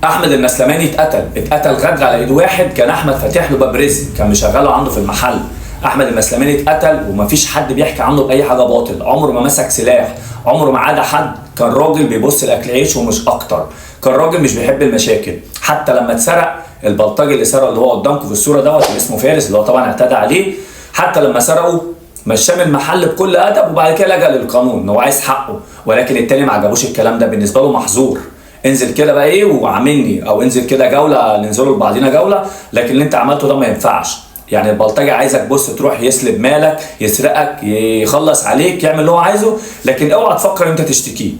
احمد المسلماني اتقتل غدر على ايد واحد كان احمد فاتح له باب رزق، كان مشغله عنده في المحل. احمد المسلماني اتقتل ومفيش حد بيحكي عنه باي حاجه باطل، عمره ما مسك سلاح، عمره ما عادى حد، كان راجل بيبص لاكل عيش ومش اكتر، كان راجل مش بيحب المشاكل. حتى لما اتسرق البلطجي اللي سرق اللي هو قدامكم في الصوره دوت اللي اسمه فارس اللي هو طبعا اعتدى عليه، حتى لما سرقه مشاه من المحل بكل ادب وبعد كده لجأ للقانون ان هو عايز حقه، ولكن التاني ما عجبوش الكلام ده، بالنسبه له محظور، انزل كده بقى ايه وعاملني، او انزل كده جوله ننزلوا لبعضينا جوله، لكن اللي انت عملته ده ما ينفعش. يعني البلطجي عايزك بص تروح يسلب مالك، يسرقك، يخلص عليك، يعمل اللي هو عايزه، لكن اوعى تفكر انت تشتكيه.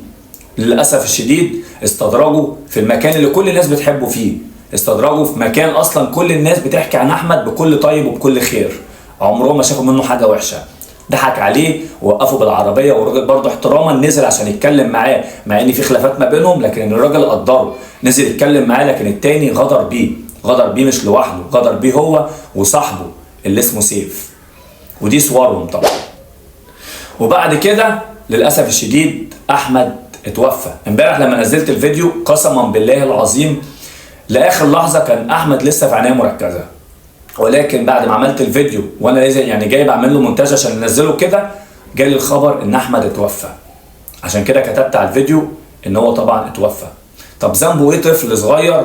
للاسف الشديد استدرجوا في المكان اللي كل الناس بتحبه فيه، استدرجوا في مكان اصلا كل الناس بتحكي عن احمد بكل طيب وبكل خير، عمرهم ما شافوا منه حاجه وحشه. ضحك عليه ووقفه بالعربيه، والراجل برضه احتراما نزل عشان يتكلم معاه، مع ان في خلافات ما بينهم، لكن الراجل قدره، نزل يتكلم معاه، لكن التاني غدر بيه، غدر بيه مش لوحده، غدر بيه هو وصاحبه اللي اسمه سيف، ودي صورهم طبعا. وبعد كده للاسف الشديد احمد اتوفى. امبارح لما نزلت الفيديو قسما بالله العظيم لاخر لحظه كان احمد لسه في عنايه مركزه، ولكن بعد ما عملت الفيديو وانا يعني جاي بعمل له مونتاج عشان ننزله كده، جالي الخبر ان احمد اتوفى. عشان كده كتبت على الفيديو ان هو طبعا اتوفى. طب ذنبه ايه طفل صغير